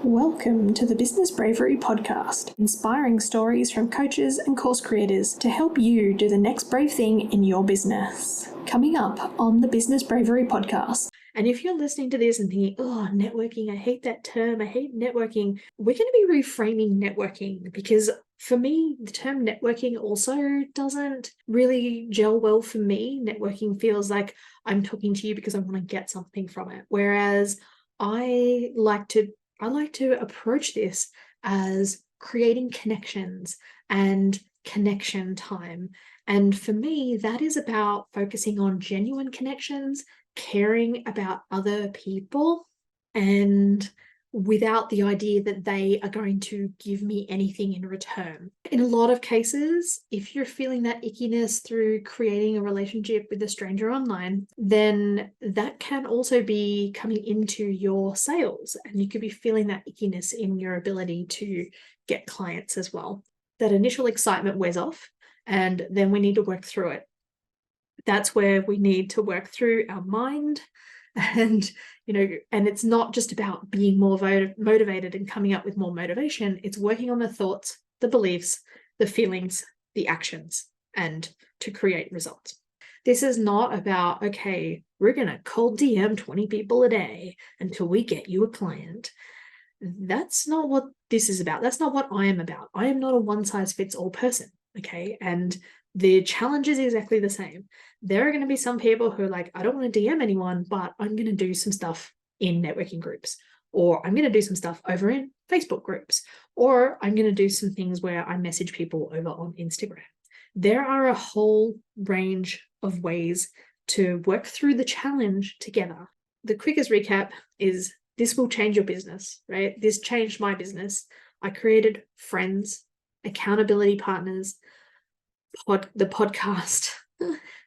Welcome to the Business Bravery podcast, inspiring stories from coaches and course creators to help you do the next brave thing in your business. Coming up on the Business Bravery podcast. And if you're listening to this and thinking, oh, networking, I hate that term, I hate networking, we're going to be reframing networking because for me, the term networking also doesn't really gel well for me. Networking feels like I'm talking to you because I want to get something from it. Whereas I like to approach this as creating connections and connection time. And for me, that is about focusing on genuine connections, caring about other people, and without the idea that they are going to give me anything in return. In a lot of cases, if you're feeling that ickiness through creating a relationship with a stranger online, then that can also be coming into your sales, and you could be feeling that ickiness in your ability to get clients as well. That initial excitement wears off, and then we need to work through it. That's where we need to work through our mind. And it's not just about being more motivated and coming up with more motivation. It's working on the thoughts, the beliefs, the feelings, the actions, and to create results. This is not about, okay, we're going to cold DM 20 people a day until we get you a client. That's not what this is about. That's not what I am about. I am not a one-size-fits-all person, okay? And the challenge is exactly the same. There are going to be some people who are like, I don't want to DM anyone, but I'm going to do some stuff in networking groups, or I'm going to do some stuff over in Facebook groups, or I'm going to do some things where I message people over on Instagram. There are a whole range of ways to work through the challenge together. The quickest recap is this will change your business, right? This changed my business. I created friends, accountability partners, the podcast,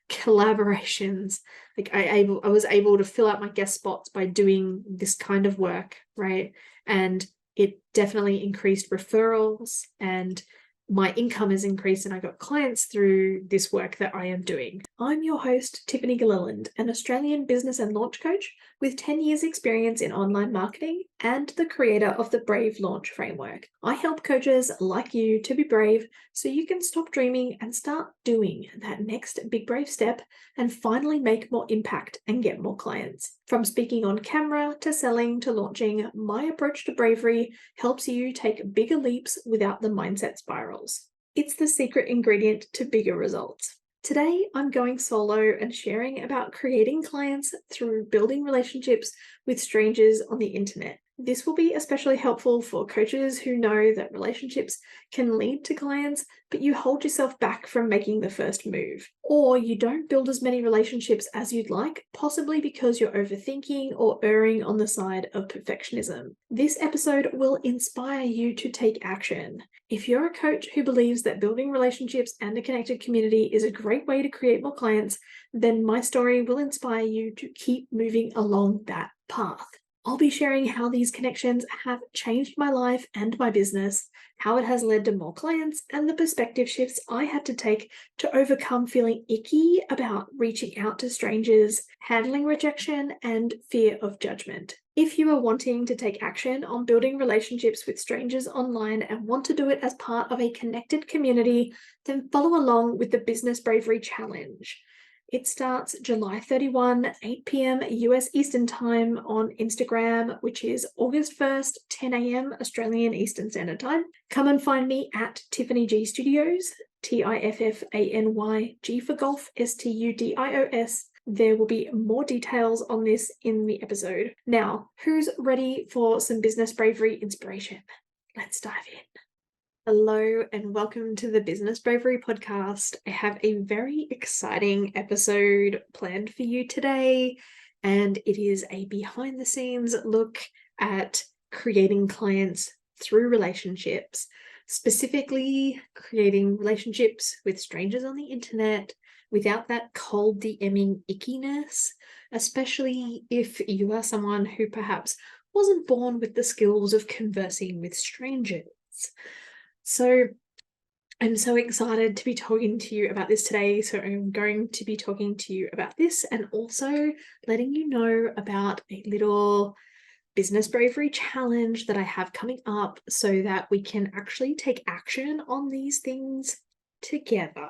collaborations. Like I was able to fill out my guest spots by doing this kind of work, right? And it definitely increased referrals, and my income has increased, and I got clients through this work that I am doing. I'm your host, Tiffany Gilliland, an Australian business and launch coach with 10 years experience in online marketing and the creator of the Brave Launch Framework. I help coaches like you to be brave so you can stop dreaming and start doing that next big brave step and finally make more impact and get more clients. From speaking on camera to selling to launching, my approach to bravery helps you take bigger leaps without the mindset spirals. It's the secret ingredient to bigger results. Today, I'm going solo and sharing about creating clients through building relationships with strangers on the internet. This will be especially helpful for coaches who know that relationships can lead to clients, but you hold yourself back from making the first move. Or you don't build as many relationships as you'd like, possibly because you're overthinking or erring on the side of perfectionism. This episode will inspire you to take action. If you're a coach who believes that building relationships and a connected community is a great way to create more clients, then my story will inspire you to keep moving along that path. I'll be sharing how these connections have changed my life and my business, how it has led to more clients, and the perspective shifts I had to take to overcome feeling icky about reaching out to strangers, handling rejection, and fear of judgment. If you are wanting to take action on building relationships with strangers online and want to do it as part of a connected community, then follow along with the Business Bravery Challenge. It starts July 31, 8 p.m. US Eastern Time on Instagram, which is August 1st, 10 a.m. Australian Eastern Standard Time. Come and find me at Tiffany G Studios, Tiffany, G for golf, Studios. There will be more details on this in the episode. Now, who's ready for some business bravery inspiration? Let's dive in. Hello and welcome to the Business Bravery podcast. I have a very exciting episode planned for you today, and it is a behind the scenes look at creating clients through relationships, specifically creating relationships with strangers on the internet without that cold DMing ickiness, especially if you are someone who perhaps wasn't born with the skills of conversing with strangers. So I'm so excited to be talking to you about this today. So I'm going to be talking to you about this and also letting you know about a little business bravery challenge that I have coming up so that we can actually take action on these things together.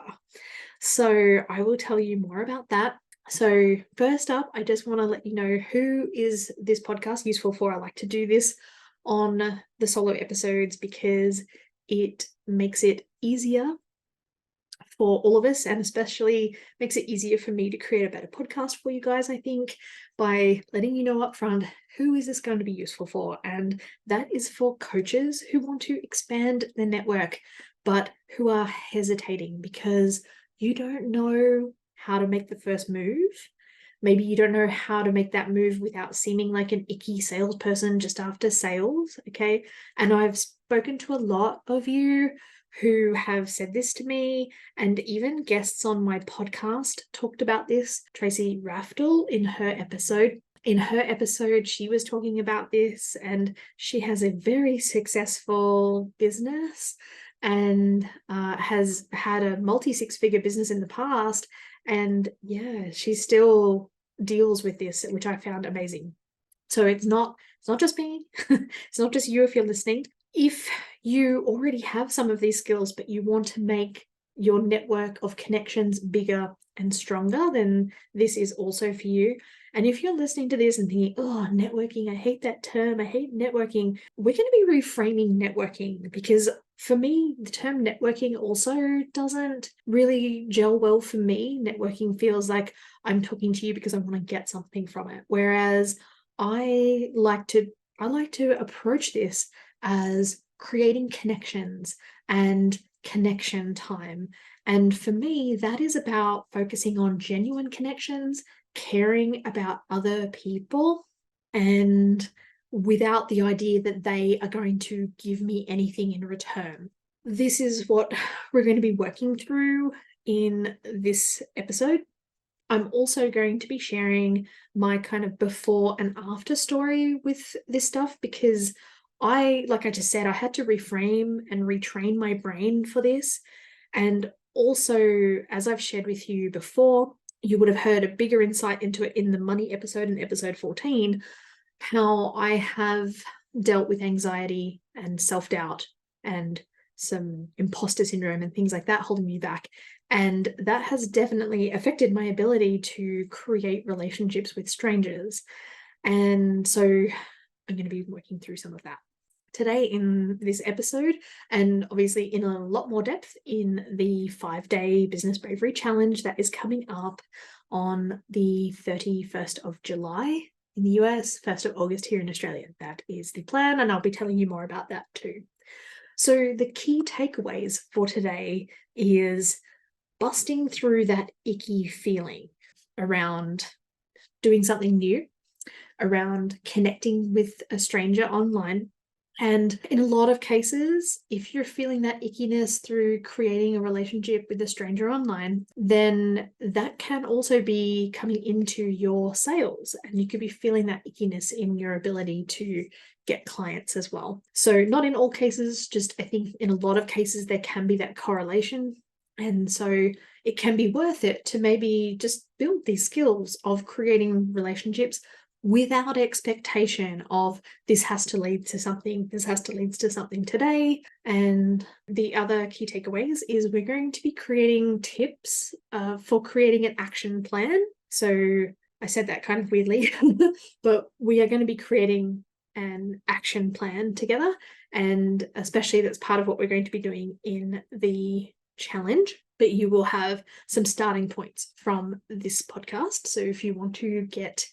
So I will tell you more about that. So first up, I just want to let you know who is this podcast useful for. I like to do this on the solo episodes because it makes it easier for all of us, and especially makes it easier for me to create a better podcast for you guys, I think, by letting you know up front who is this going to be useful for. And that is for coaches who want to expand their network but who are hesitating because you don't know how to make the first move. Maybe you don't know how to make that move without seeming like an icky salesperson just after sales, okay? And I've spoken to a lot of you who have said this to me, and even guests on my podcast talked about this. Tracy Raftel in her episode. In her episode, she was talking about this, and she has a very successful business and has had a multi-six-figure business in the past. And yeah, she still deals with this, which I found amazing. So it's not just me, it's not just you if you're listening. If you already have some of these skills, but you want to make your network of connections bigger and stronger, then this is also for you. And if you're listening to this and thinking, oh, networking, I hate that term, I hate networking, we're going to be reframing networking, because for me, the term networking also doesn't really gel well for me. Networking feels like I'm talking to you because I want to get something from it. Whereas I like to approach this as creating connections and connection time. And for me, that is about focusing on genuine connections, caring about other people, and without the idea that they are going to give me anything in return. This is what we're going to be working through in this episode. I'm also going to be sharing my kind of before and after story with this stuff, because like I just said, I had to reframe and retrain my brain for this. And also, as I've shared with you before, you would have heard a bigger insight into it in the money episode in episode 14, how I have dealt with anxiety and self-doubt and some imposter syndrome and things like that holding me back. And that has definitely affected my ability to create relationships with strangers. And so I'm going to be working through some of that today in this episode, and obviously in a lot more depth in the 5-day business bravery challenge that is coming up on the 31st of July in the US, 1st of August here in Australia. That is the plan, and I'll be telling you more about that too. So the key takeaways for today is busting through that icky feeling around doing something new, around connecting with a stranger online. And in a lot of cases, if you're feeling that ickiness through creating a relationship with a stranger online, then that can also be coming into your sales, and you could be feeling that ickiness in your ability to get clients as well. So not in all cases, just I think in a lot of cases there can be that correlation. And so it can be worth it to maybe just build these skills of creating relationships without expectation of this has to lead to something, this has to lead to something today. And the other key takeaways is we're going to be creating tips for creating an action plan. So I said that kind of weirdly, but we are going to be creating an action plan together. And especially that's part of what we're going to be doing in the challenge. But you will have some starting points from this podcast. So if you want to get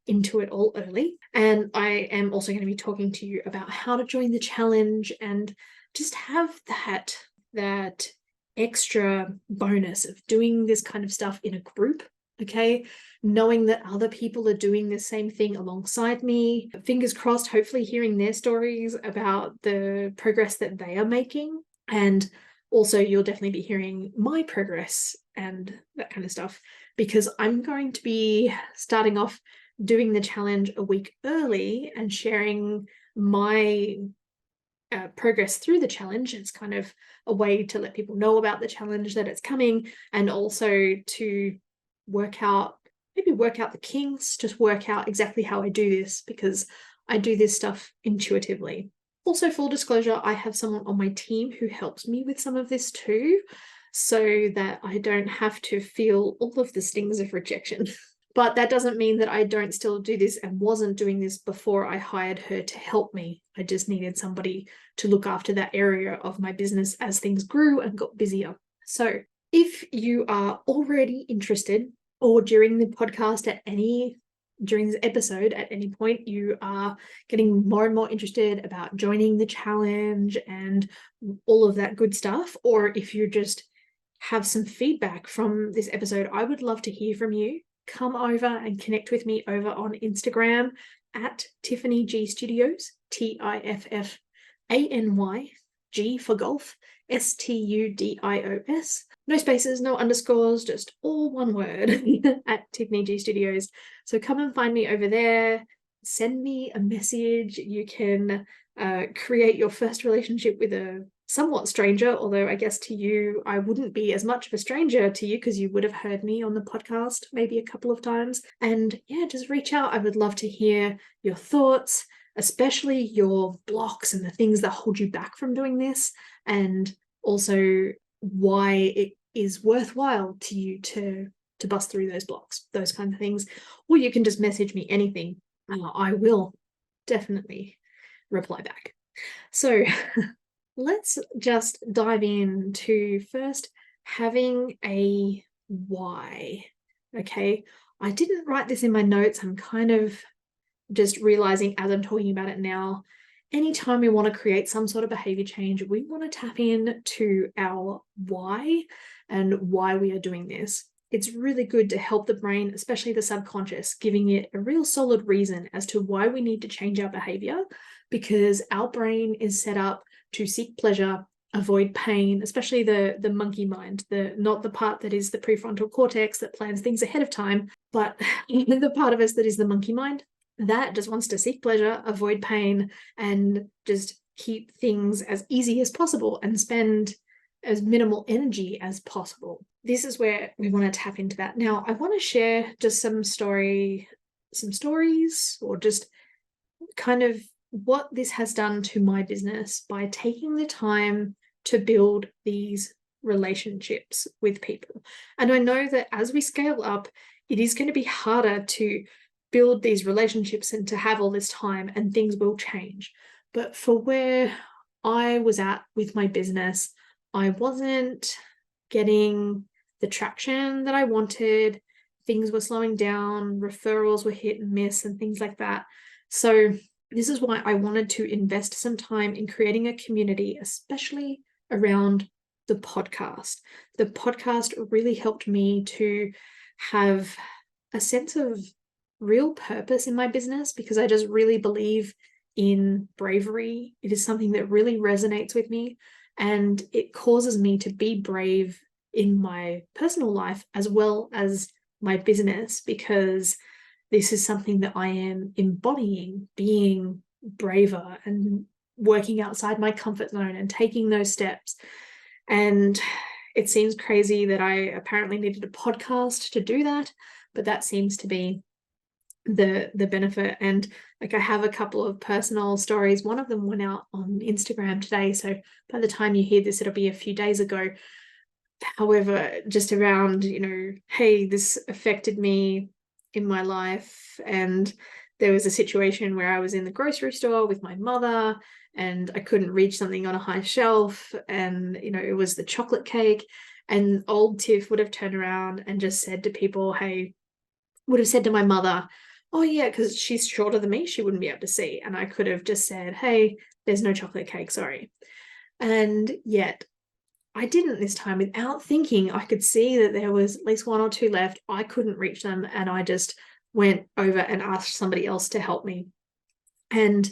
into it all early. And I am also going to be talking to you about how to join the challenge and just have that extra bonus of doing this kind of stuff in a group, okay? Knowing that other people are doing the same thing alongside me. Fingers crossed, hopefully hearing their stories about the progress that they are making. And also you'll definitely be hearing my progress and that kind of stuff, because I'm going to be starting off doing the challenge a week early and sharing my progress through the challenge. It's kind of a way to let people know about the challenge, that it's coming, and also to work out the kinks, just work out exactly how I do this, because I do this stuff intuitively. Also, full disclosure, I have someone on my team who helps me with some of this too, so that I don't have to feel all of the stings of rejection. But that doesn't mean that I don't still do this and wasn't doing this before I hired her to help me. I just needed somebody to look after that area of my business as things grew and got busier. So if you are already interested, or during the podcast during this episode at any point you are getting more and more interested about joining the challenge and all of that good stuff, or if you just have some feedback from this episode, I would love to hear from you. Come over and connect with me over on Instagram at Tiffany G Studios, TIFFANY, G for golf, STUDIOS. No spaces, no underscores, just all one word at Tiffany G Studios. So come and find me over there. Send me a message. You can create your first relationship with a somewhat stranger, although I guess to you, I wouldn't be as much of a stranger to you because you would have heard me on the podcast maybe a couple of times. And yeah, just reach out. I would love to hear your thoughts, especially your blocks and the things that hold you back from doing this, and also why it is worthwhile to you to bust through those blocks, those kind of things. Or you can just message me anything. I will definitely reply back. So let's just dive into first having a why. Okay, I didn't write this in my notes. I'm kind of just realizing as I'm talking about it now, anytime we want to create some sort of behavior change, we want to tap in to our why and why we are doing this. It's really good to help the brain, especially the subconscious, giving it a real solid reason as to why we need to change our behavior, because our brain is set up to seek pleasure, avoid pain, especially the monkey mind, not the part that is the prefrontal cortex that plans things ahead of time, but the part of us that is the monkey mind that just wants to seek pleasure, avoid pain, and just keep things as easy as possible and spend as minimal energy as possible. This is where we want to tap into that. Now, I want to share just some stories, or just kind of what this has done to my business by taking the time to build these relationships with people. And I know that as we scale up, it is going to be harder to build these relationships and to have all this time, and things will change. But for where I was at with my business, I wasn't getting the traction that I wanted. Things were slowing down, referrals were hit and miss and things like that. So this is why I wanted to invest some time in creating a community, especially around the podcast. The podcast really helped me to have a sense of real purpose in my business, because I just really believe in bravery. It is something that really resonates with me, and it causes me to be brave in my personal life as well as my business, because this is something that I am embodying, being braver and working outside my comfort zone and taking those steps. And it seems crazy that I apparently needed a podcast to do that, but that seems to be the benefit. And like, I have a couple of personal stories. One of them went out on Instagram today, so by the time you hear this, it'll be a few days ago. However, just around, hey, this affected me in my life. And there was a situation where I was in the grocery store with my mother and I couldn't reach something on a high shelf, and it was the chocolate cake, and old Tiff would have turned around and just said to people, hey, would have said to my mother, oh yeah, because she's shorter than me, she wouldn't be able to see. And I could have just said, hey, there's no chocolate cake, sorry. And yet I didn't this time. Without thinking, I could see that there was at least one or two left. I couldn't reach them, and I just went over and asked somebody else to help me. And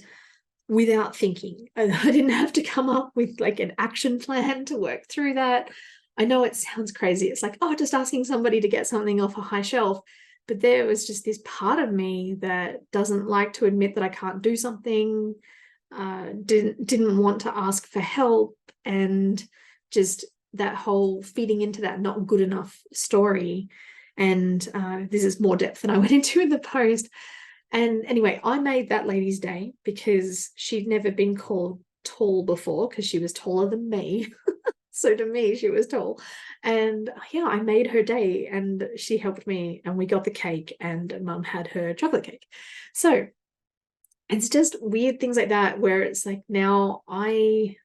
without thinking, I didn't have to come up with like an action plan to work through that. I know it sounds crazy. It's like, oh, just asking somebody to get something off a high shelf. But there was just this part of me that doesn't like to admit that I can't do something, didn't want to ask for help, and just that whole feeding into that not good enough story. And this is more depth than I went into in the post. And anyway, I made that lady's day because she'd never been called tall before because she was taller than me. So to me, she was tall. And yeah, I made her day and she helped me and we got the cake and mum had her chocolate cake. So it's just weird things like that where it's like now I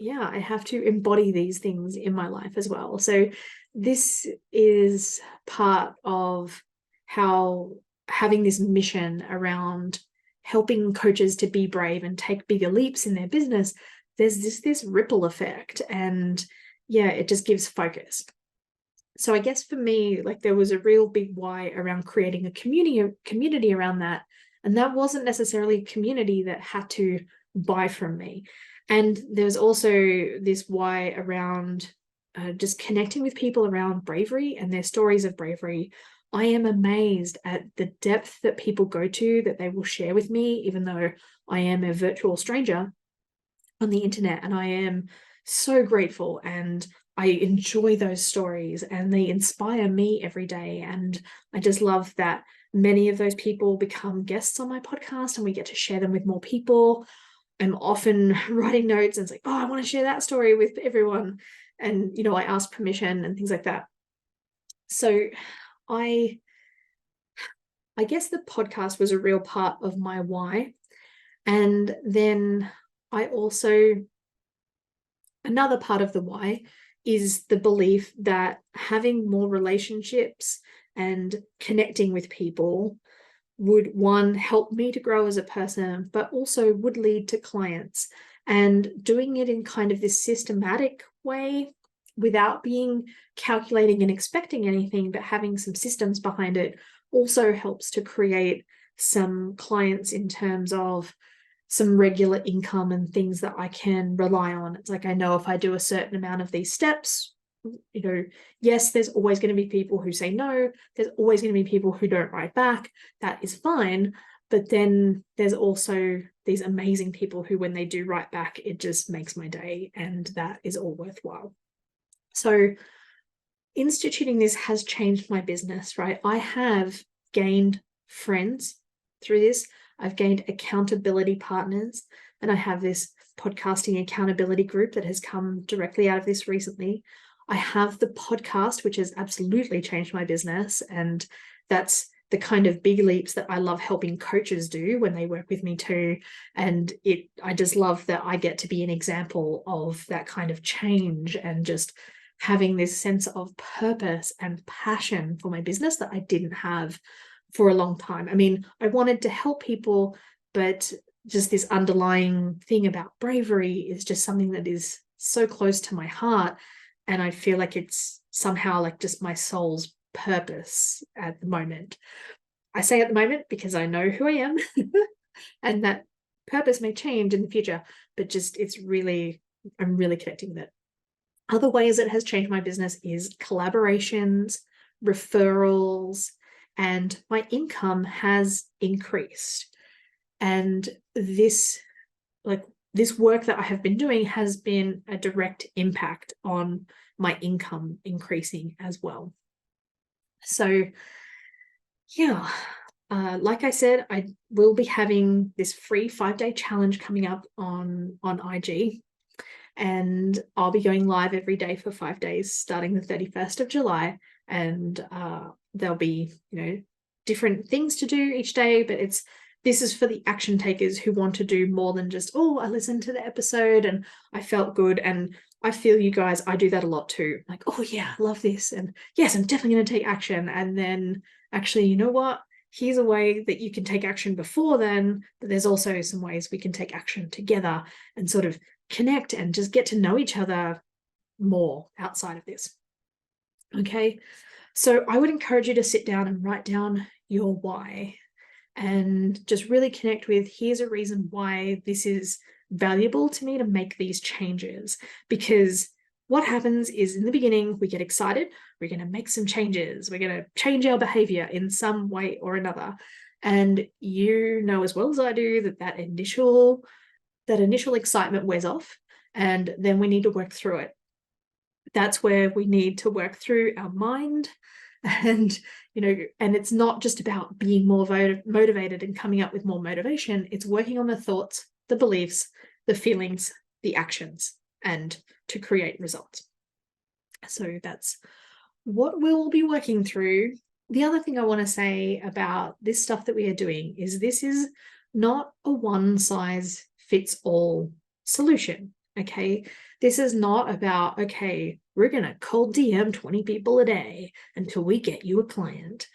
have to embody these things in my life as well. So this is part of how having this mission around helping coaches to be brave and take bigger leaps in their business, there's this ripple effect, and yeah, it just gives focus. So I guess for me, like there was a real big why around creating a community around that. And that wasn't necessarily a community that had to buy from me. And there's also this why around just connecting with people around bravery and their stories of bravery. I am amazed at the depth that people go to that they will share with me, even though I am a virtual stranger on the internet. And I am so grateful and I enjoy those stories and they inspire me every day. And I just love that many of those people become guests on my podcast and we get to share them with more people. I'm often writing notes and it's like, oh, I want to share that story with everyone. And, you know, I ask permission and things like that. So I guess the podcast was a real part of my why. And then I also, another part of the why is the belief that having more relationships and connecting with people would, one, help me to grow as a person, but also would lead to clients. And doing it in kind of this systematic way without being calculating and expecting anything, but having some systems behind it also helps to create some clients in terms of some regular income and things that I can rely on. It's like, I know if I do a certain amount of these steps, you know, yes, there's always going to be people who say no. There's always going to be people who don't write back. That is fine. But then there's also these amazing people who, when they do write back, it just makes my day. And that is all worthwhile. So instituting this has changed my business, right? I have gained friends through this. I've gained accountability partners, and I have this podcasting accountability group that has come directly out of this recently. I have the podcast, which has absolutely changed my business. And that's the kind of big leaps that I love helping coaches do when they work with me too. And I just love that I get to be an example of that kind of change and just having this sense of purpose and passion for my business that I didn't have for a long time. I mean, I wanted to help people, but just this underlying thing about bravery is just something that is so close to my heart. And I feel like it's somehow like just my soul's purpose at the moment. I say at the moment because I know who I am and that purpose may change in the future, but just I'm really connecting with it. Other ways it has changed my business is collaborations, referrals, and my income has increased. And this work that I have been doing has been a direct impact on my income increasing as well. So yeah, like I said, I will be having this free 5-day challenge coming up on IG. And I'll be going live every day for 5 days, starting the 31st of July. And there'll be, you know, different things to do each day, but this is for the action takers who want to do more than just, oh, I listened to the episode and I felt good. And I feel you guys, I do that a lot too. Like, oh yeah, I love this. And yes, I'm definitely going to take action. And then actually, you know what? Here's a way that you can take action before then, but there's also some ways we can take action together and sort of connect and just get to know each other more outside of this. Okay, so I would encourage you to sit down and write down your why and just really connect with, here's a reason why this is valuable to me to make these changes. Because what happens is in the beginning, we get excited, we're going to make some changes, we're going to change our behavior in some way or another. And you know as well as I do that initial excitement wears off, and then we need to work through it. That's where we need to work through our mind And, and it's not just about being more motivated and coming up with more motivation. It's working on the thoughts, the beliefs, the feelings, the actions, and to create results. So that's what we'll be working through. The other thing I want to say about this stuff that we are doing is this is not a one size fits all solution. Okay. This is not about, okay, we're going to cold DM 20 people a day until we get you a client.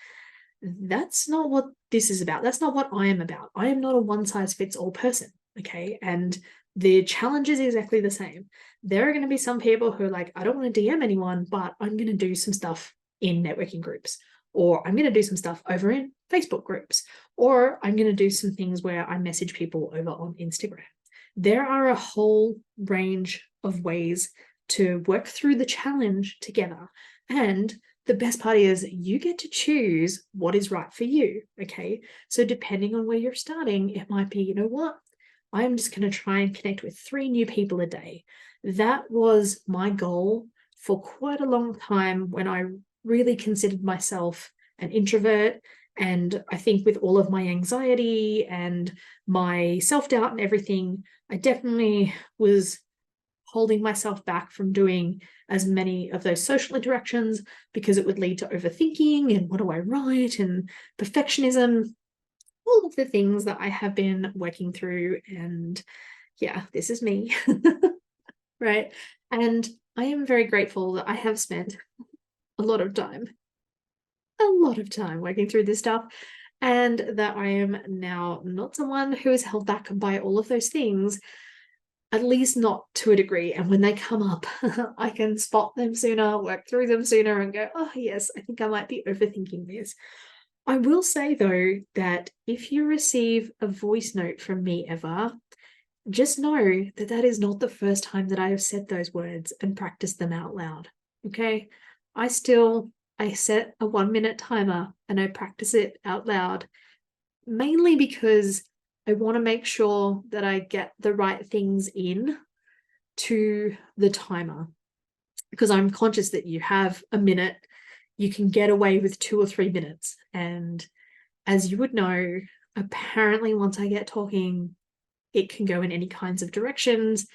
That's not what this is about. That's not what I am about. I am not a one size fits all person. Okay. And the challenge is exactly the same. There are going to be some people who are like, I don't want to DM anyone, but I'm going to do some stuff in networking groups, or I'm going to do some stuff over in Facebook groups, or I'm going to do some things where I message people over on Instagram. There are a whole range of ways to work through the challenge together. And the best part is you get to choose what is right for you. Okay. So depending on where you're starting, it might be, you know what? I'm just going to try and connect with 3 new people a day. That was my goal for quite a long time when I really considered myself an introvert. And I think with all of my anxiety and my self-doubt and everything, I definitely was holding myself back from doing as many of those social interactions because it would lead to overthinking and what do I write and perfectionism, all of the things that I have been working through. And yeah, this is me. Right. And I am very grateful that I have spent a lot of time working through this stuff, and that I am now not someone who is held back by all of those things, at least not to a degree. And when they come up, I can spot them sooner, work through them sooner, and go, oh, yes, I think I might be overthinking this. I will say, though, that if you receive a voice note from me ever, just know that that is not the first time that I have said those words and practiced them out loud. Okay. I set a 1-minute timer and I practice it out loud, mainly because I want to make sure that I get the right things in to the timer, because I'm conscious that you have a minute, you can get away with 2 or 3 minutes. And as you would know, apparently once I get talking, it can go in any kinds of directions,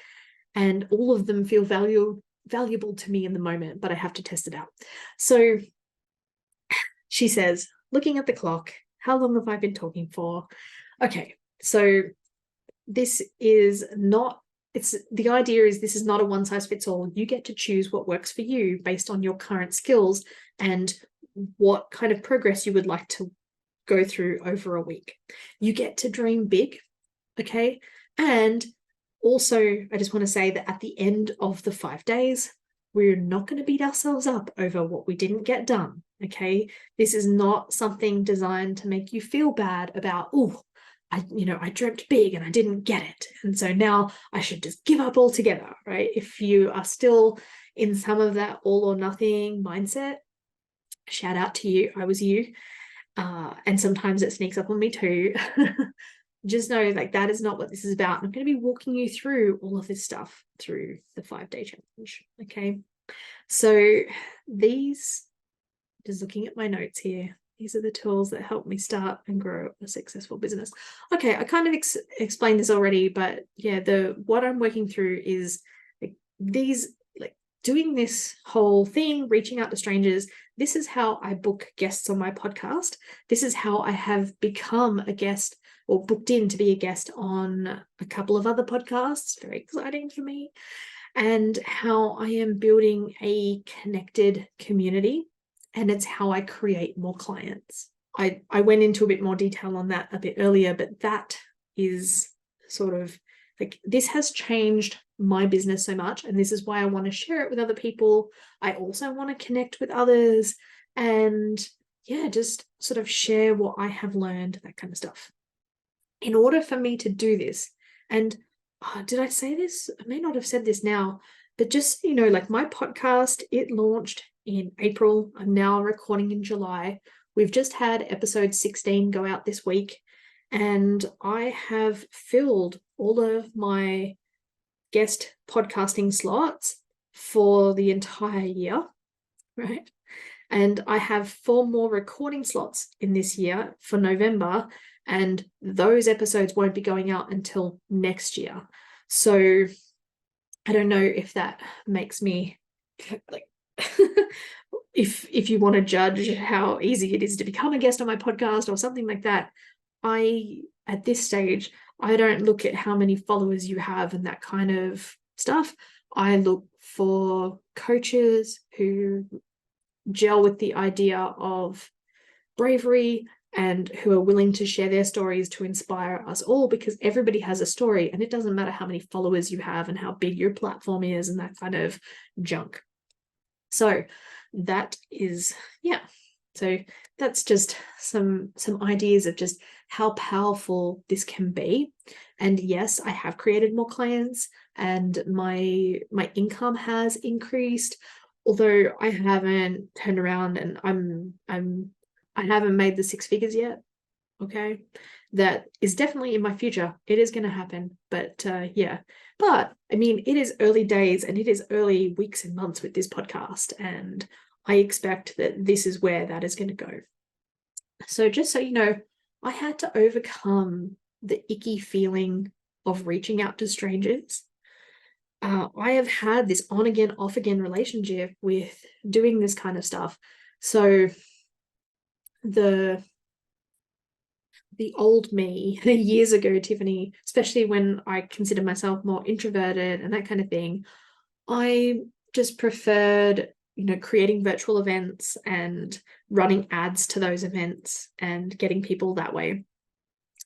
and all of them feel valuable to me in the moment, but I have to test it out. So she says, looking at the clock, how long have I been talking for? Okay, so this is not, the idea is this is not a one size fits all. You get to choose what works for you based on your current skills and what kind of progress you would like to go through over a week. You get to dream big. Okay. And also, I just want to say that at the end of the 5 days, we're not going to beat ourselves up over what we didn't get done. Okay. This is not something designed to make you feel bad about, oh, I dreamt big and I didn't get it, and so now I should just give up altogether, right? If you are still in some of that all or nothing mindset, shout out to you. I was you. And sometimes it sneaks up on me too. Just know, like, that is not what this is about. I'm going to be walking you through all of this stuff through the 5-day challenge. Okay. So these, just looking at my notes here, these are the tools that help me start and grow a successful business. Okay. I kind of explained this already, but yeah, what I'm working through is like these, like doing this whole thing, reaching out to strangers. This is how I book guests on my podcast. This is how I have become a guest or booked in to be a guest on a couple of other podcasts. Very exciting for me. And how I am building a connected community. And it's how I create more clients. I went into a bit more detail on that a bit earlier, but that is sort of like, this has changed my business so much. And this is why I want to share it with other people. I also want to connect with others and yeah, just sort of share what I have learned, that kind of stuff. In order for me to do this, and did I say this? I may not have said this now, but just so you know, like my podcast, it launched in April. I'm now recording in July. We've just had episode 16 go out this week, and I have filled all of my guest podcasting slots for the entire year, right? And I have 4 more recording slots in this year for November, and those episodes won't be going out until next year. So I don't know if that makes me like if you want to judge how easy it is to become a guest on my podcast or something like that, at this stage, I don't look at how many followers you have and that kind of stuff. I look for coaches who gel with the idea of bravery and who are willing to share their stories to inspire us all, because everybody has a story and it doesn't matter how many followers you have and how big your platform is and that kind of junk. So that is, yeah. So that's just some ideas of just how powerful this can be. And yes, I have created more clients and my income has increased, although I haven't turned around and I haven't made the 6 figures yet. Okay. That is definitely in my future. It is going to happen. But yeah. But I mean, it is early days and it is early weeks and months with this podcast. And I expect that this is where that is going to go. So just so you know, I had to overcome the icky feeling of reaching out to strangers. I have had this on again, off again relationship with doing this kind of stuff. So the old me years ago, Tiffany, especially when I consider myself more introverted and that kind of thing, I just preferred, creating virtual events and running ads to those events and getting people that way.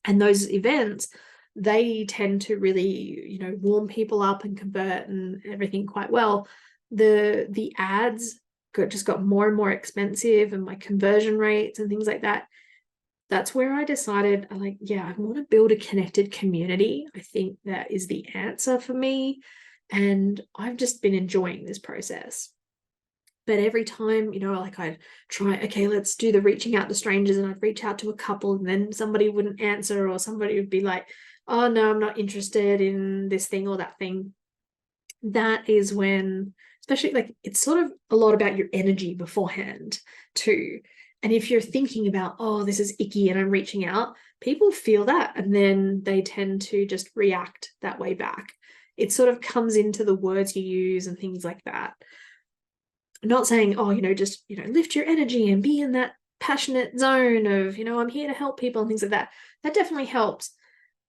And those events, they tend to really, warm people up and convert and everything quite well. The ads just got more and more expensive, and my conversion rates and things like that. That's where I decided, I want to build a connected community. I think that is the answer for me. And I've just been enjoying this process. But every time, I'd try, okay, let's do the reaching out to strangers, and I'd reach out to a couple and then somebody wouldn't answer, or somebody would be like, oh no, I'm not interested in this thing or that thing. That is when, especially it's sort of a lot about your energy beforehand too. And if you're thinking about, oh, this is icky and I'm reaching out, people feel that and then they tend to just react that way back. It sort of comes into the words you use and things like that. I'm not saying, oh, just, lift your energy and be in that passionate zone of, I'm here to help people and things like that. That definitely helps.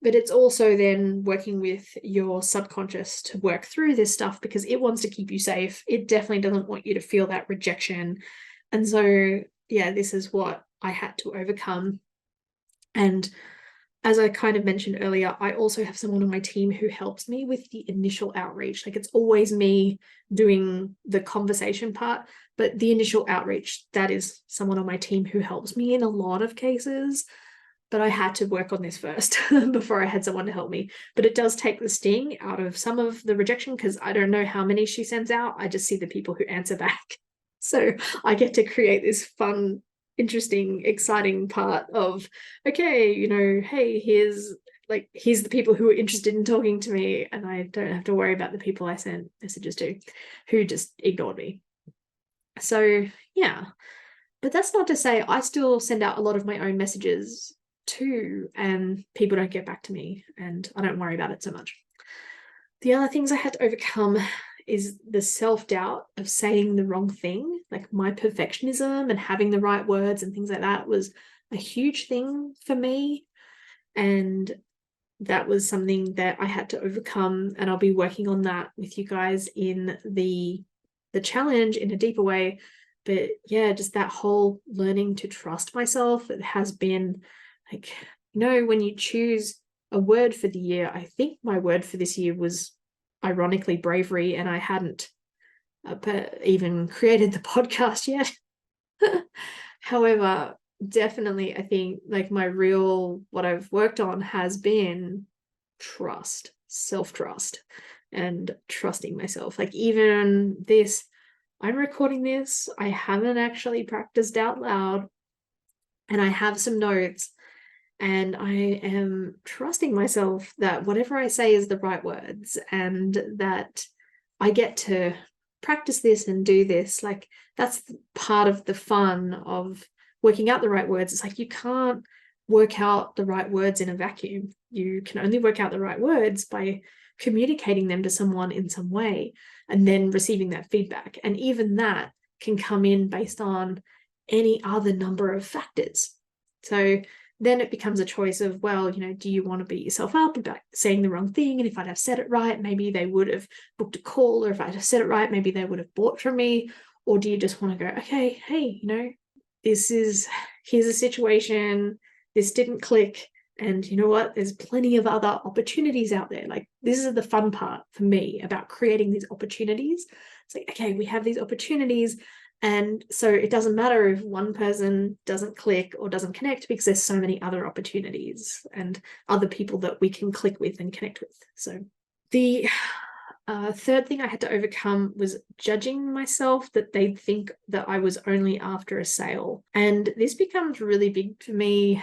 But it's also then working with your subconscious to work through this stuff, because it wants to keep you safe. It definitely doesn't want you to feel that rejection. And so, yeah, this is what I had to overcome. And as I kind of mentioned earlier, I also have someone on my team who helps me with the initial outreach. It's always me doing the conversation part, but the initial outreach, that is someone on my team who helps me in a lot of cases. But I had to work on this first before I had someone to help me. But it does take the sting out of some of the rejection, because I don't know how many she sends out. I just see the people who answer back. So I get to create this fun, interesting, exciting part of, okay, hey, here's the people who are interested in talking to me, and I don't have to worry about the people I sent messages to who just ignored me. So yeah, but that's not to say I still send out a lot of my own messages too, and people don't get back to me, and I don't worry about it so much. The other things I had to overcome is the self-doubt of saying the wrong thing. My perfectionism and having the right words and things like that was a huge thing for me, and that was something that I had to overcome, and I'll be working on that with you guys in the challenge in a deeper way. But yeah, just that whole learning to trust myself, it has been when you choose a word for the year, I think my word for this year was ironically bravery, and I hadn't even created the podcast yet. However, definitely I think what I've worked on has been trust, self-trust, and trusting myself. Even this, I'm recording this, I haven't actually practiced out loud, and I have some notes, and I am trusting myself that whatever I say is the right words, and that I get to practice this and do this. Like, that's part of the fun of working out the right words. It's like you can't work out the right words in a vacuum. You can only work out the right words by communicating them to someone in some way and then receiving that feedback. And even that can come in based on any other number of factors. So then it becomes a choice of, well, do you want to beat yourself up about saying the wrong thing? And if I'd have said it right, maybe they would have booked a call, or if I'd have said it right, maybe they would have bought from me. Or do you just want to go, okay, hey, here's a situation, this didn't click, and you know what, there's plenty of other opportunities out there. Like, this is the fun part for me about creating these opportunities. It's like, okay, we have these opportunities, and so it doesn't matter if one person doesn't click or doesn't connect, because there's so many other opportunities and other people that we can click with and connect with. So the third thing I had to overcome was judging myself, that they'd think that I was only after a sale. And this becomes really big for me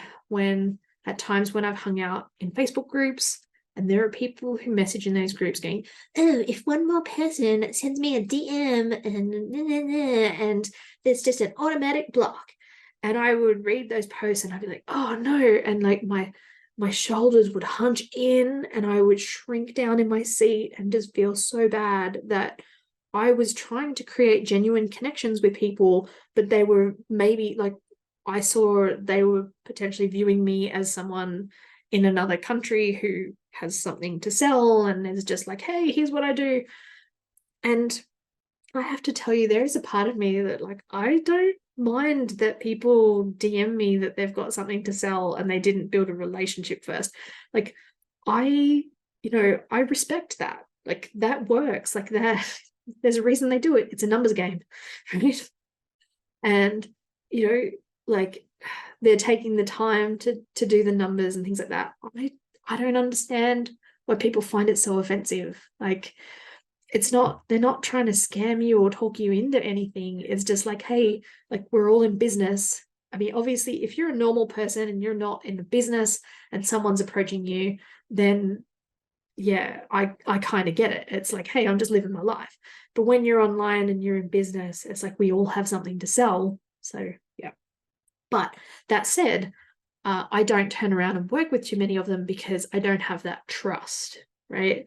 at times when I've hung out in Facebook groups, and there are people who message in those groups going, oh, if one more person sends me a DM and there's just an automatic block. And I would read those posts and I'd be like, oh no. And like my shoulders would hunch in and I would shrink down in my seat and just feel so bad that I was trying to create genuine connections with people, but they were maybe like, I saw they were potentially viewing me as someone in another country who has something to sell and is just like, hey, here's what I do. And I have to tell you, there is a part of me that, like, I don't mind that people DM me that they've got something to sell and they didn't build a relationship first. Like, I respect that. Like, that works. Like, that there's a reason they do it. It's a numbers game, right? And like, they're taking the time to do the numbers and things like that. I don't understand why people find it so offensive. Like, they're not trying to scam you or talk you into anything. It's just like, hey, like, we're all in business. I mean, obviously, if you're a normal person and you're not in a business and someone's approaching you, then yeah, I kind of get it. It's like, hey, I'm just living my life. But when you're online and you're in business, it's like we all have something to sell. So yeah. But that said, I don't turn around and work with too many of them because I don't have that trust, right?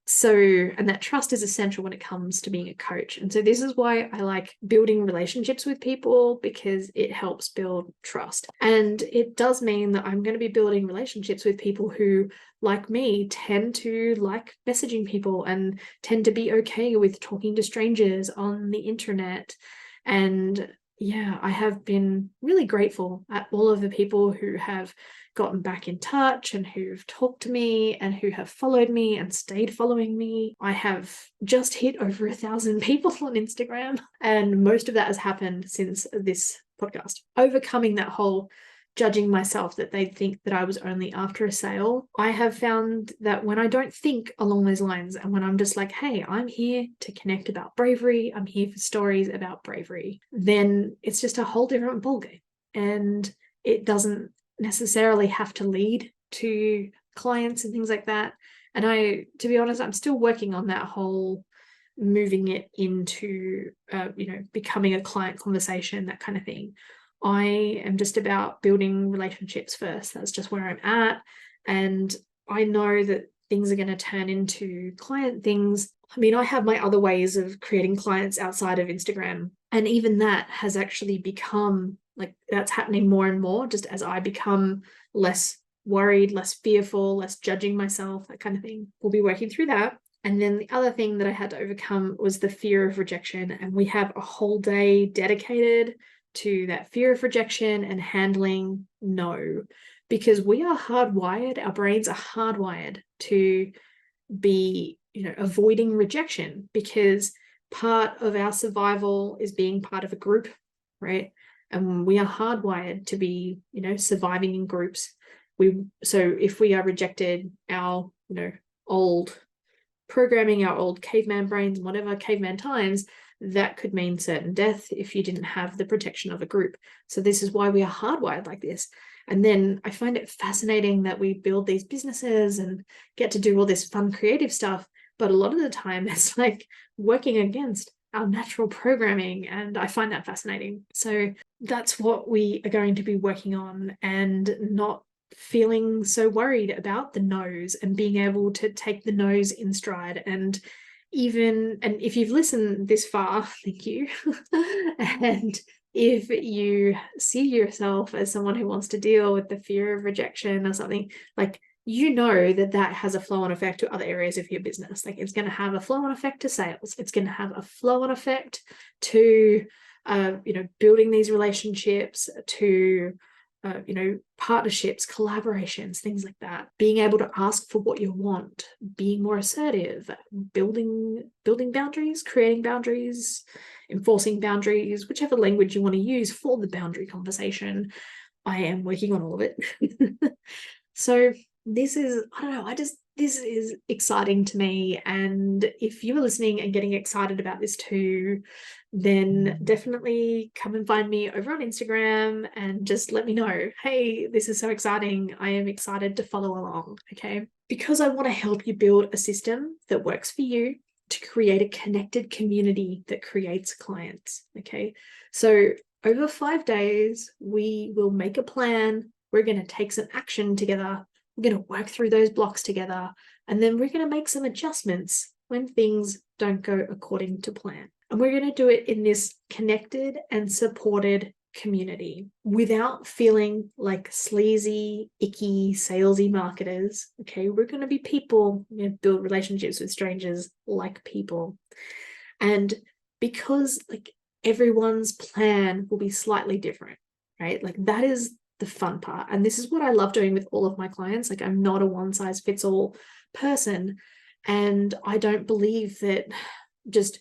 So, and that trust is essential when it comes to being a coach. And so this is why I like building relationships with people, because it helps build trust. And it does mean that I'm going to be building relationships with people who, like me, tend to like messaging people and tend to be okay with talking to strangers on the internet. And yeah, I have been really grateful at all of the people who have gotten back in touch and who've talked to me and who have followed me and stayed following me. I have just hit over 1,000 people on Instagram, and most of that has happened since this podcast. Overcoming that whole judging myself that they'd think that I was only after a sale, I have found that when I don't think along those lines and when I'm just like, hey, I'm here to connect about bravery, I'm here for stories about bravery, then it's just a whole different ballgame. And it doesn't necessarily have to lead to clients and things like that. And to be honest, I'm still working on that whole moving it into becoming a client conversation, that kind of thing. I am just about building relationships first. That's just where I'm at. And I know that things are going to turn into client things. I mean, I have my other ways of creating clients outside of Instagram. And even that has actually become like, that's happening more and more just as I become less worried, less fearful, less judging myself, that kind of thing. We'll be working through that. And then the other thing that I had to overcome was the fear of rejection. And we have a whole day dedicated to that fear of rejection and handling no, because we are hardwired, our brains are hardwired to be, avoiding rejection, because part of our survival is being part of a group, right? And we are hardwired to be, surviving in groups. So if we are rejected, our, old programming, our old caveman brains, whatever caveman times, that could mean certain death if you didn't have the protection of a group. So this is why we are hardwired like this. And then I find it fascinating that we build these businesses and get to do all this fun creative stuff but a lot of the time it's like working against our natural programming, and I find that fascinating. So that's what we are going to be working on, and not feeling so worried about the no's, and being able to take the no's in stride. And if you've listened this far, thank you. And if you see yourself as someone who wants to deal with the fear of rejection or something, like, you know that that has a flow-on effect to other areas of your business. Like, it's going to have a flow-on effect to sales. It's going to have a flow-on effect to, building these relationships, to, partnerships, collaborations, things like that. Being able to ask for what you want, being more assertive, building boundaries, creating boundaries, enforcing boundaries, whichever language you want to use for the boundary conversation. I am working on all of it. So this is, I don't know, this is exciting to me. And if you are listening and getting excited about this too, then definitely come and find me over on Instagram and just let me know, hey, this is so exciting. I am excited to follow along, okay? Because I want to help you build a system that works for you to create a connected community that creates clients, okay? So over 5 days, we will make a plan. We're going to take some action together. We're going to work through those blocks together, and then we're going to make some adjustments when things don't go according to plan. And we're going to do it in this connected and supported community without feeling like sleazy, icky, salesy marketers. Okay, we're going to be people, build relationships with strangers like people. And because like everyone's plan will be slightly different, right? Like, that is the fun part. And this is what I love doing with all of my clients. Like, I'm not a one size fits all person. And I don't believe that just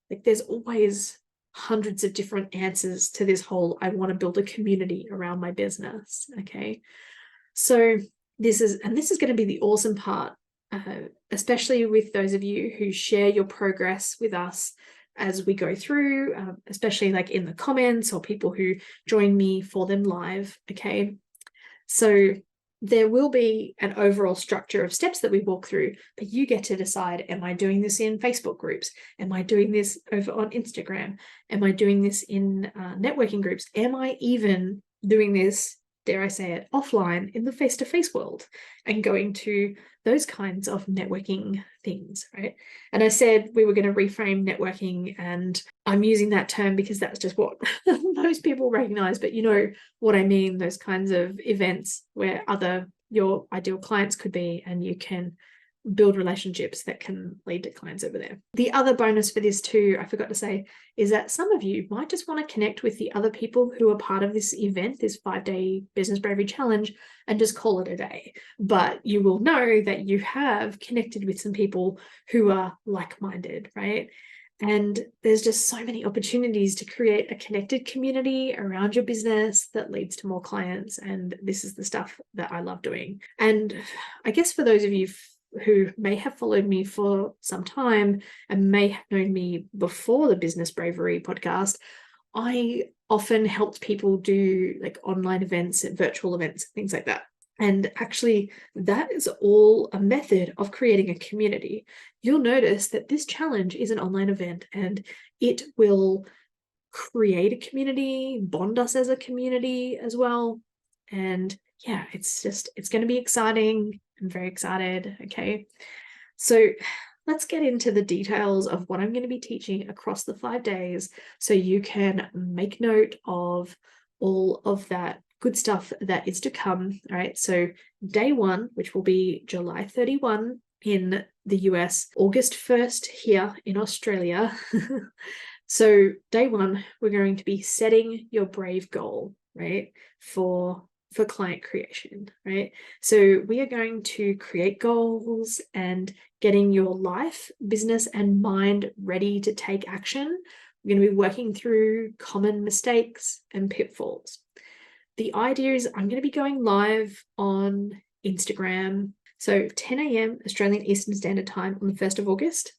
like there's always hundreds of different answers to this whole, I want to build a community around my business. Okay. So this is going to be the awesome part, especially with those of you who share your progress with us as we go through, especially like in the comments, or people who join me for them live. Okay. So there will be an overall structure of steps that we walk through, but you get to decide, am I doing this in Facebook groups? Am I doing this over on Instagram? Am I doing this in networking groups? Am I even doing this, dare I say it, offline in the face-to-face world, and going to those kinds of networking things, right? And I said we were going to reframe networking, and I'm using that term because that's just what most people recognize, but you know what I mean, those kinds of events where your ideal clients could be, and you can build relationships that can lead to clients over there. The other bonus for this too, I forgot to say, is that some of you might just want to connect with the other people who are part of this event, this 5-day Business Bravery Challenge, and just call it a day. But you will know that you have connected with some people who are like-minded, right? And there's just so many opportunities to create a connected community around your business that leads to more clients. And this is the stuff that I love doing. And I guess for those of you who may have followed me for some time and may have known me before the Business Bravery podcast, I often helped people do like online events and virtual events, things like that. And actually, that is all a method of creating a community. You'll notice that this challenge is an online event, and it will create a community, bond us as a community as well. And yeah, it's going to be exciting. I'm very excited. Okay. So let's get into the details of what I'm going to be teaching across the 5 days, so you can make note of all of that good stuff that is to come. All right. So day 1, which will be July 31 in the US, August 1st here in Australia. So day 1, we're going to be setting your brave goal, right? For client creation, right? So we are going to create goals and getting your life, business, and mind ready to take action. We're going to be working through common mistakes and pitfalls. The idea is I'm going to be going live on Instagram. So 10 a.m. Australian Eastern Standard Time on the 1st of August,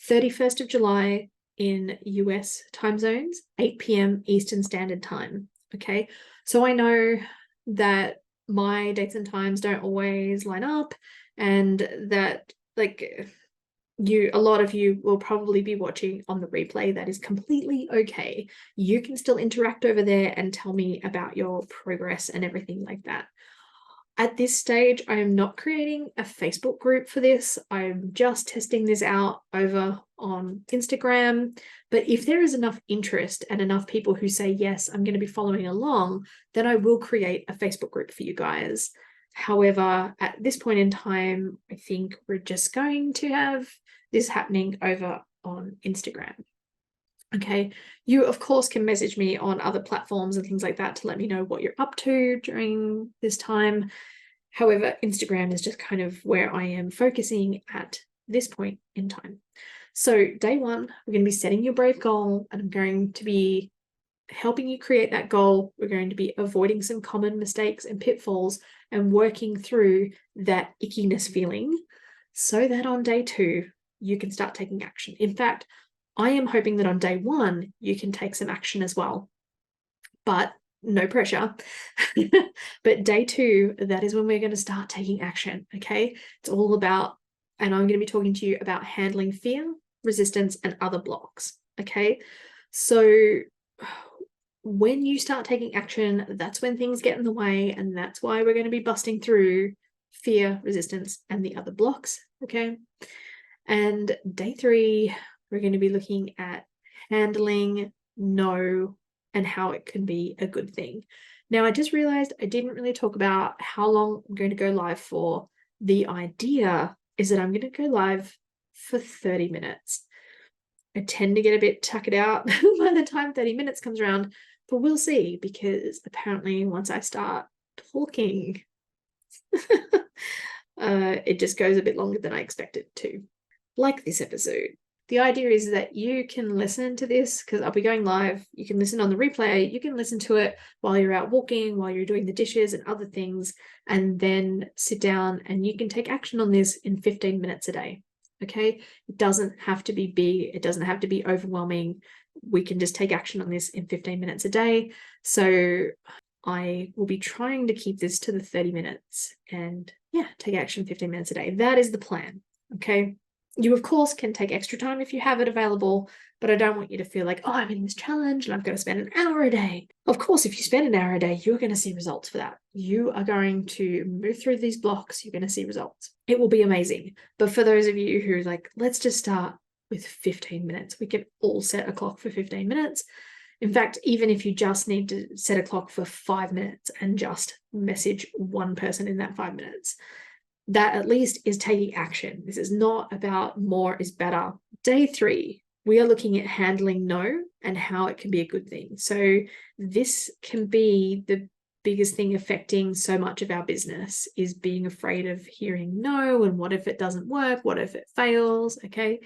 31st of July in US time zones, 8 p.m. Eastern Standard Time. Okay. So I know that my dates and times don't always line up, and that like a lot of you will probably be watching on the replay. That is completely okay. You can still interact over there and tell me about your progress and everything like that. At this stage, I am not creating a Facebook group for this. I'm just testing this out over on Instagram. But if there is enough interest and enough people who say, yes, I'm going to be following along, then I will create a Facebook group for you guys. However, at this point in time, I think we're just going to have this happening over on Instagram. Okay, you of course can message me on other platforms and things like that to let me know what you're up to during this time. However, Instagram is just kind of where I am focusing at this point in time. So day one, we're going to be setting your brave goal, and I'm going to be helping you create that goal. We're going to be avoiding some common mistakes and pitfalls and working through that ickiness feeling so that on day two, you can start taking action. In fact, I am hoping that on day one, you can take some action as well, but no pressure. But day two, that is when we're going to start taking action. Okay. It's all about, and I'm going to be talking to you about handling fear, resistance, and other blocks. Okay. So when you start taking action, that's when things get in the way. And that's why we're going to be busting through fear, resistance, and the other blocks. Okay. And day three, we're going to be looking at handling no and how it can be a good thing. Now, I just realized I didn't really talk about how long I'm going to go live for. The idea is that I'm going to go live for 30 minutes. I tend to get a bit tuckered out by the time 30 minutes comes around, but we'll see, because apparently once I start talking, it just goes a bit longer than I expected to. Like this episode. The idea is that you can listen to this, because I'll be going live. You can listen on the replay. You can listen to it while you're out walking, while you're doing the dishes and other things, and then sit down and you can take action on this in 15 minutes a day. Okay. It doesn't have to be big. It doesn't have to be overwhelming. We can just take action on this in 15 minutes a day. So I will be trying to keep this to the 30 minutes and take action 15 minutes a day. That is the plan. Okay. You, of course, can take extra time if you have it available, but I don't want you to feel like, oh, I'm in this challenge and I've got to spend an hour a day. Of course, if you spend an hour a day, you're going to see results for that. You are going to move through these blocks. You're going to see results. It will be amazing. But for those of you who are like, let's just start with 15 minutes, we can all set a clock for 15 minutes. In fact, even if you just need to set a clock for 5 minutes and just message one person in that 5 minutes, that at least is taking action. This is not about more is better. Day 3, we are looking at handling no and how it can be a good thing. So this can be the biggest thing affecting so much of our business, is being afraid of hearing no, and what if it doesn't work? What if it fails? Okay.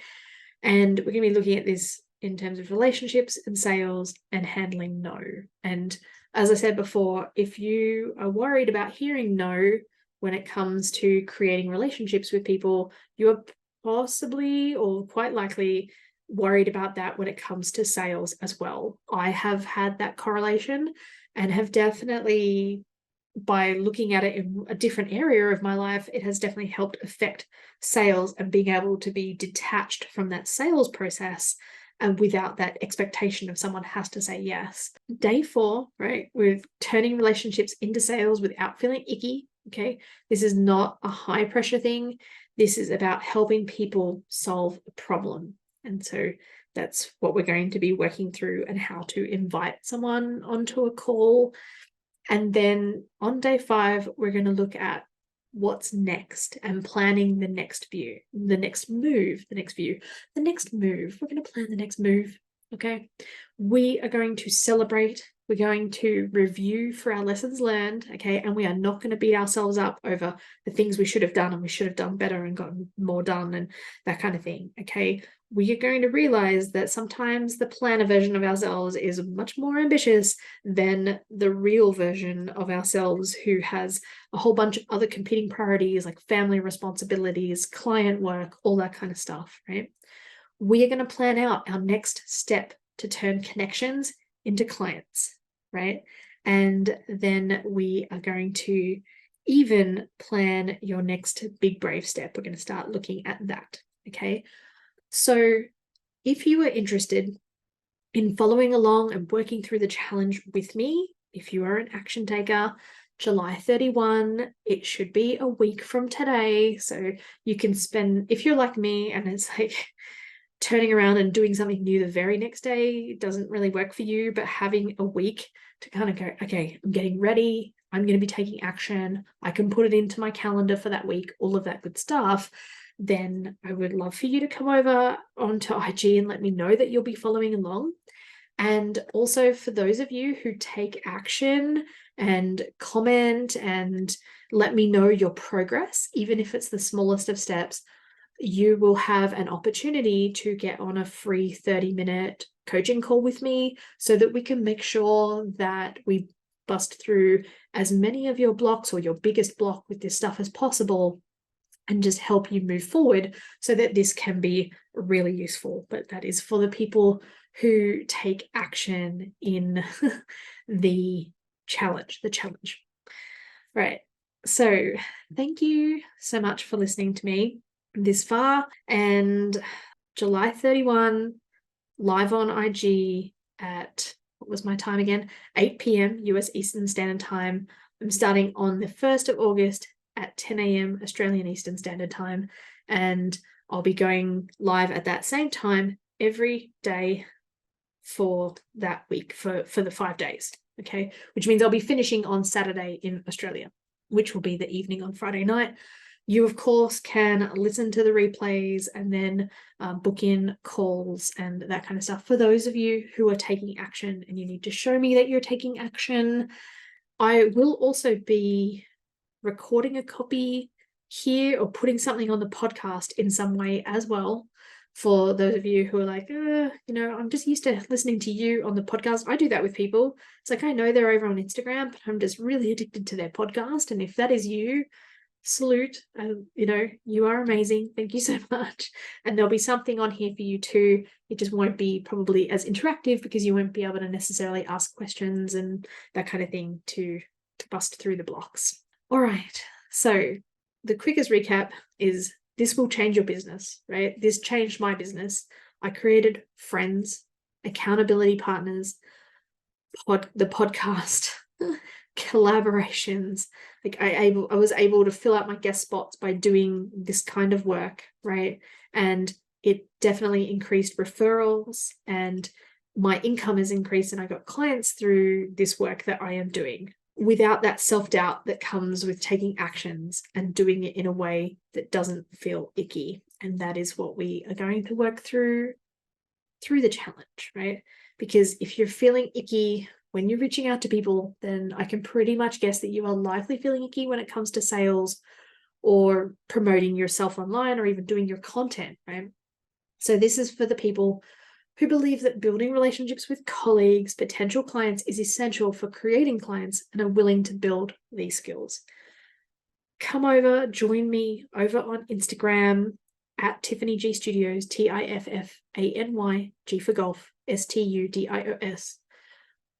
And we're going to be looking at this in terms of relationships and sales and handling no. And as I said before, if you are worried about hearing no when it comes to creating relationships with people, you're possibly or quite likely worried about that when it comes to sales as well. I have had that correlation and have definitely, by looking at it in a different area of my life, it has definitely helped affect sales and being able to be detached from that sales process and without that expectation of someone has to say yes. Day 4, right, we're turning relationships into sales without feeling icky. Okay, this is not a high pressure thing. This is about helping people solve a problem. And so that's what we're going to be working through, and how to invite someone onto a call. And then on day 5, we're going to look at what's next and planning the next view, the next move, the next view, the next move. We're going to plan the next move. Okay. We are going to celebrate. We're going to review for our lessons learned. Okay. And we are not going to beat ourselves up over the things we should have done and we should have done better and gotten more done and that kind of thing. Okay. We are going to realize that sometimes the planner version of ourselves is much more ambitious than the real version of ourselves, who has a whole bunch of other competing priorities like family responsibilities, client work, all that kind of stuff, right? We are going to plan out our next step to turn connections into clients, right? And then we are going to even plan your next big brave step. We're going to start looking at that, okay? So if you are interested in following along and working through the challenge with me, if you are an action taker, July 31, it should be a week from today. So you can spend, if you're like me and it's like turning around and doing something new the very next day doesn't really work for you, but having a week to kind of go, okay, I'm getting ready, I'm going to be taking action, I can put it into my calendar for that week, all of that good stuff, then I would love for you to come over onto IG and let me know that you'll be following along. And also for those of you who take action and comment and let me know your progress, even if it's the smallest of steps, you will have an opportunity to get on a free 30-minute coaching call with me so that we can make sure that we bust through as many of your blocks or your biggest block with this stuff as possible and just help you move forward so that this can be really useful. But that is for the people who take action in the challenge. Right. So thank you so much for listening to me this far. And July 31, live on IG at, what was my time again? 8 p.m. US Eastern Standard Time. I'm starting on the 1st of August at 10 a.m. Australian Eastern Standard Time. And I'll be going live at that same time every day for that week, for the 5 days. Okay, which means I'll be finishing on Saturday in Australia, which will be the evening on Friday night. You, of course, can listen to the replays and then book in calls and that kind of stuff. For those of you who are taking action and you need to show me that you're taking action, I will also be recording a copy here or putting something on the podcast in some way as well. For those of you who are like, I'm just used to listening to you on the podcast. I do that with people. It's like, I know they're over on Instagram, but I'm just really addicted to their podcast. And if that is you, salute, you are amazing. Thank you so much. And there'll be something on here for you too. It just won't be probably as interactive because you won't be able to necessarily ask questions and that kind of thing to bust through the blocks. All right. So the quickest recap is this will change your business, right? This changed my business. I created friends, accountability partners, the podcast, collaborations. Like I was able to fill out my guest spots by doing this kind of work, right? And it definitely increased referrals and my income has increased and I got clients through this work that I am doing without that self-doubt that comes with taking actions and doing it in a way that doesn't feel icky. And that is what we are going to work through the challenge, right? Because if you're feeling icky when you're reaching out to people, then I can pretty much guess that you are likely feeling icky when it comes to sales or promoting yourself online or even doing your content, right? So this is for the people who believe that building relationships with colleagues, potential clients is essential for creating clients and are willing to build these skills. Come over, join me over on Instagram at Tiffany G Studios, TIFFANY, G for golf, STUDIOS.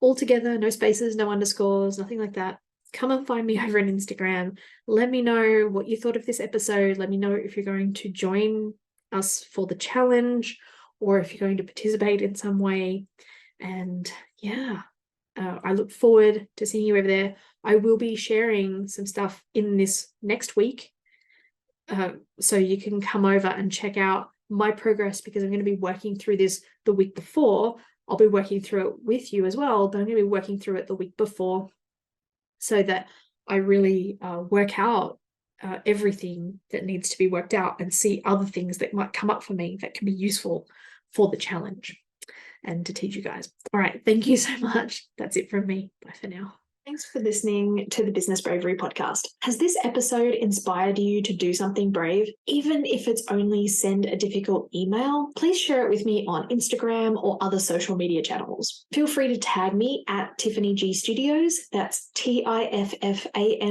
All together, no spaces, no underscores, nothing like that. Come and find me over on Instagram. Let me know what you thought of this episode. Let me know if you're going to join us for the challenge or if you're going to participate in some way. And yeah, I look forward to seeing you over there. I will be sharing some stuff in this next week. So you can come over and check out my progress because I'm going to be working through this the week before. I'll be working through it with you as well, but I'm going to be working through it the week before so that I really work out everything that needs to be worked out and see other things that might come up for me that can be useful for the challenge and to teach you guys. All right. Thank you so much. That's it from me. Bye for now. Thanks for listening to the Business Bravery podcast. Has this episode inspired you to do something brave? Even if it's only send a difficult email, please share it with me on Instagram or other social media channels. Feel free to tag me at Tiffany G Studios. That's TIFFANY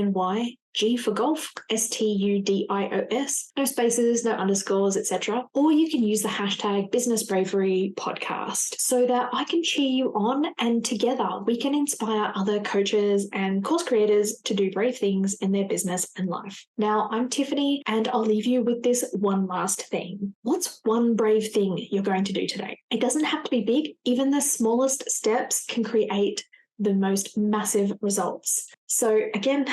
G for golf, STUDIOS, no spaces, no underscores, etc. Or you can use the hashtag Business Bravery Podcast so that I can cheer you on, and together we can inspire other coaches and course creators to do brave things in their business and life. Now, I'm Tiffany, and I'll leave you with this one last thing. What's one brave thing you're going to do today? It doesn't have to be big. Even the smallest steps can create the most massive results. So again,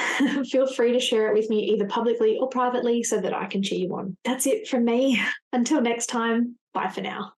feel free to share it with me either publicly or privately so that I can cheer you on. That's it from me. Until next time, bye for now.